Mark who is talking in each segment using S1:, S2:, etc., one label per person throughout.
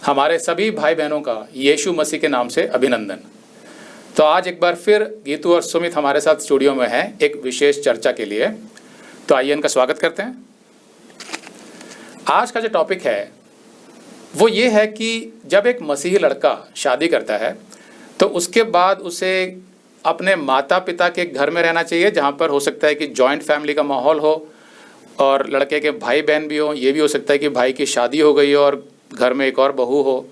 S1: हमारे सभी भाई बहनों का यीशु मसीह के नाम से अभिनंदन। तो आज एक बार फिर गीतू और सुमित हमारे साथ स्टूडियो में हैं एक विशेष चर्चा के लिए। तो आइए इनका स्वागत करते हैं। आज का जो टॉपिक है वो ये है कि जब एक मसीही लड़का शादी करता है तो उसके बाद उसे अपने माता पिता के घर में रहना चाहिए, जहाँ पर हो सकता है कि जॉइंट फैमिली का माहौल हो और लड़के के भाई बहन भी हो। ये भी हो सकता है कि भाई की शादी हो गई हो और घर में एक और बहू हो,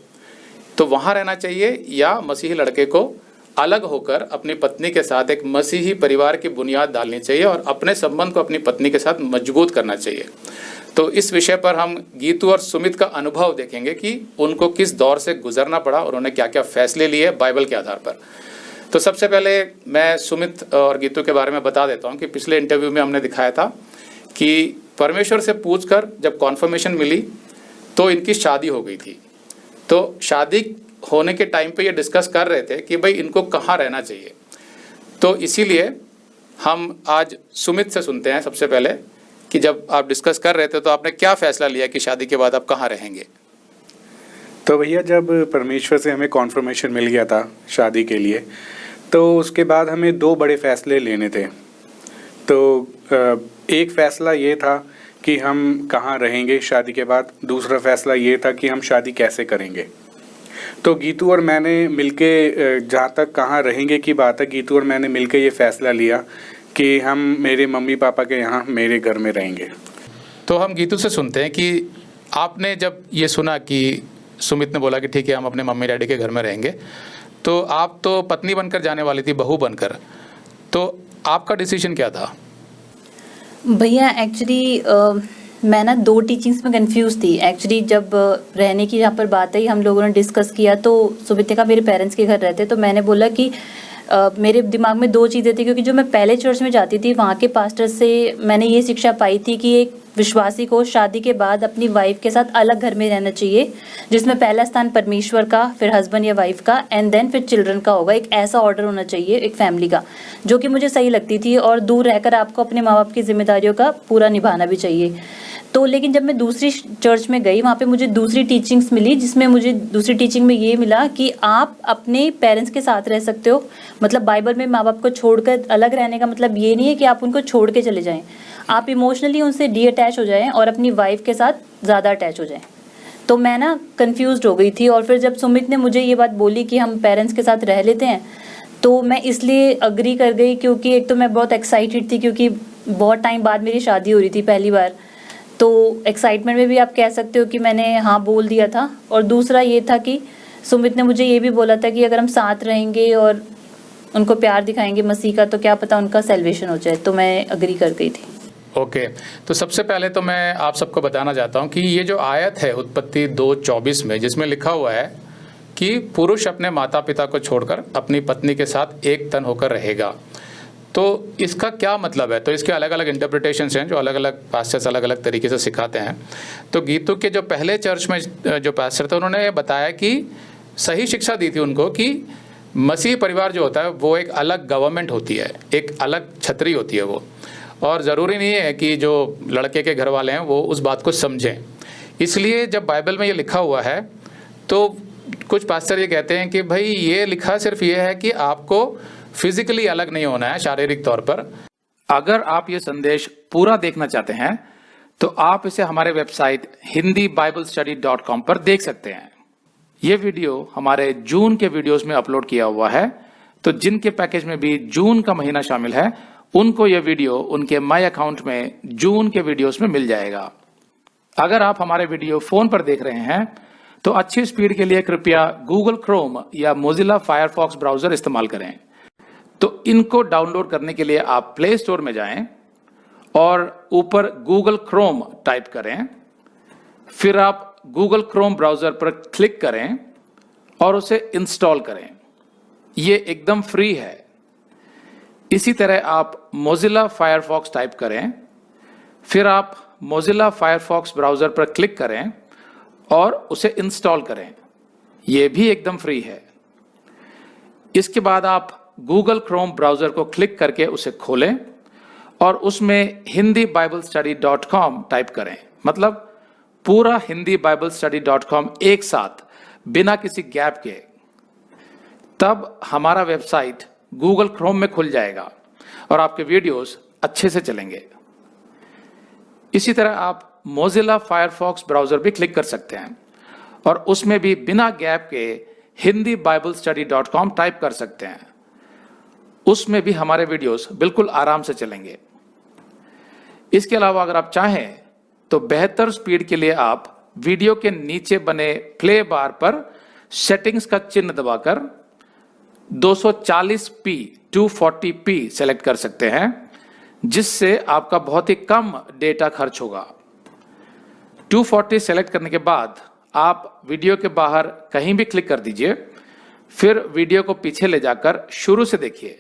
S1: तो वहाँ रहना चाहिए, या मसीही लड़के को अलग होकर अपनी पत्नी के साथ एक मसीही परिवार की बुनियाद डालनी चाहिए और अपने संबंध को अपनी पत्नी के साथ मजबूत करना चाहिए। तो इस विषय पर हम गीतू और सुमित का अनुभव देखेंगे कि उनको किस दौर से गुजरना पड़ा और उन्होंने क्या क्या फैसले लिए बाइबल के आधार पर। तो सबसे पहले मैं सुमित और गीतू के बारे में बता देता हूँ कि पिछले इंटरव्यू में हमने दिखाया था कि परमेश्वर से पूछकर जब कॉन्फर्मेशन मिली तो इनकी शादी हो गई थी। तो शादी होने के टाइम पे ये डिस्कस कर रहे थे कि भाई इनको कहाँ रहना चाहिए। तो इसीलिए हम आज सुमित से सुनते हैं सबसे पहले कि जब आप डिस्कस कर रहे थे तो आपने क्या फैसला लिया कि शादी के बाद आप कहाँ रहेंगे।
S2: तो भैया, जब परमेश्वर से हमें कॉन्फर्मेशन मिल गया था शादी के लिए, तो उसके बाद हमें दो बड़े फैसले लेने थे। तो एक फैसला ये था कि हम कहाँ रहेंगे शादी के बाद, दूसरा फैसला ये था कि हम शादी कैसे करेंगे। तो गीतू और मैंने मिलके, जहाँ तक कहाँ रहेंगे की बात है, गीतू और मैंने मिलके ये फैसला लिया कि हम मेरे मम्मी पापा के यहाँ मेरे घर में रहेंगे।
S1: तो हम गीतू से सुनते हैं कि आपने जब ये सुना कि सुमित ने बोला कि ठीक है हम अपने मम्मी डैडी के घर में रहेंगे, तो आप तो पत्नी बनकर जाने वाली थी, बहू बनकर, तो आपका डिसीजन क्या था?
S3: भैया एक्चुअली मैं ना दो टीचिंग्स में कंफ्यूज थी। एक्चुअली जब रहने की यहाँ पर बात आई, हम लोगों ने डिस्कस किया, तो सुमित ने कहा मेरे पेरेंट्स के घर रहते, तो मैंने बोला कि मेरे दिमाग में दो चीज़ें थी, क्योंकि जो मैं पहले चर्च में जाती थी वहाँ के पास्टर से मैंने ये शिक्षा पाई थी कि एक विश्वासी को शादी के बाद अपनी वाइफ के साथ अलग घर में रहना चाहिए, जिसमें पहला स्थान परमेश्वर का, फिर हस्बैंड या वाइफ का, एंड देन फिर चिल्ड्रन का होगा। एक ऐसा ऑर्डर होना चाहिए एक फैमिली का, जो कि मुझे सही लगती थी, और दूर रहकर आपको अपने माँ बाप की जिम्मेदारियों का पूरा निभाना भी चाहिए। तो लेकिन जब मैं दूसरी चर्च में गई, वहाँ पे मुझे दूसरी टीचिंग्स मिली, जिसमें मुझे दूसरी टीचिंग में ये मिला कि आप अपने पेरेंट्स के साथ रह सकते हो। मतलब बाइबल में माँ बाप को छोड़कर अलग रहने का मतलब ये नहीं है कि आप उनको छोड़ के चले जाएं, आप इमोशनली उनसे डी अटैच हो जाएं और अपनी वाइफ के साथ ज़्यादा अटैच हो जाएं। तो मैं ना कन्फ्यूज़ड हो गई थी, और फिर जब सुमित ने मुझे ये बात बोली कि हम पेरेंट्स के साथ रह लेते हैं, तो मैं इसलिए अग्री कर गई क्योंकि एक तो मैं बहुत एक्साइटेड थी, क्योंकि बहुत टाइम बाद मेरी शादी हो रही थी पहली बार। तो एक्साइटमेंट में भी आप कह सकते हो कि मैंने हाँ बोल दिया था। और दूसरा ये था कि सुमित ने मुझे ये भी बोला था कि अगर हम साथ रहेंगे और उनको प्यार दिखाएंगे मसीह का, तो क्या पता उनका सेल्वेशन हो जाए। तो मैं अग्री कर गई थी।
S1: ओके, तो सबसे पहले तो मैं आप सबको बताना चाहता हूँ कि ये जो आयत है उत्पत्ति 2:24 में, जिसमें लिखा हुआ है कि पुरुष अपने माता पिता को छोड़कर अपनी पत्नी के साथ एक तन होकर रहेगा, तो इसका क्या मतलब है? तो इसके अलग अलग इंटरप्रिटेशंस हैं जो अलग अलग पास्टर्स अलग अलग तरीके से सिखाते हैं। तो गीतू के जो पहले चर्च में जो पास्टर थे, उन्होंने बताया कि सही शिक्षा दी थी उनको कि मसीह परिवार जो होता है वो एक अलग गवर्नमेंट होती है, एक अलग छतरी होती है वो, और ज़रूरी नहीं है कि जो लड़के के घर वाले हैं वो उस बात को समझें। इसलिए जब बाइबल में ये लिखा हुआ है तो कुछ पास्टर ये कहते हैं कि भाई ये लिखा सिर्फ ये है कि आपको फिजिकली अलग नहीं होना है, शारीरिक तौर पर। अगर आप ये संदेश पूरा देखना चाहते हैं तो आप इसे हमारे वेबसाइट hindibible.study.com पर देख सकते हैं। ये वीडियो हमारे जून के वीडियोस में अपलोड किया हुआ है, तो जिनके पैकेज में भी जून का महीना शामिल है उनको ये वीडियो उनके माई अकाउंट में जून के वीडियोस में मिल जाएगा। अगर आप हमारे वीडियो फोन पर देख रहे हैं तो अच्छी स्पीड के लिए कृपया गूगल क्रोम या मोजिला फायरफॉक्स ब्राउजर इस्तेमाल करें। तो इनको डाउनलोड करने के लिए आप प्ले स्टोर में जाएं और ऊपर गूगल क्रोम टाइप करें, फिर आप गूगल क्रोम ब्राउजर पर क्लिक करें और उसे इंस्टॉल करें। ये एकदम फ्री है। इसी तरह आप मोजिला फायरफॉक्स टाइप करें, फिर आप मोजिला फायरफॉक्स ब्राउजर पर क्लिक करें और उसे इंस्टॉल करें। यह भी एकदम फ्री है। इसके बाद आप गूगल क्रोम ब्राउजर को क्लिक करके उसे खोलें और उसमें hindibible.study.com टाइप करें। मतलब पूरा hindibible.study.com एक साथ बिना किसी गैप के, तब हमारा वेबसाइट गूगल क्रोम में खुल जाएगा और आपके वीडियोस अच्छे से चलेंगे। इसी तरह आप मोजिला फायरफॉक्स ब्राउजर भी क्लिक कर सकते हैं और उसमें भी बिना गैप के hindiBiblestudy.com टाइप कर सकते हैं। उसमें भी हमारे वीडियोस बिल्कुल आराम से चलेंगे। इसके अलावा अगर आप चाहें तो बेहतर स्पीड के लिए आप वीडियो के नीचे बने प्ले बार पर सेटिंग्स का चिन्ह दबाकर 240p 240p सेलेक्ट कर सकते हैं, जिससे आपका बहुत ही कम डेटा खर्च होगा। 240 सेलेक्ट करने के बाद आप वीडियो के बाहर कहीं भी क्लिक कर दीजिए, फिर वीडियो को पीछे ले जाकर शुरू से देखिए।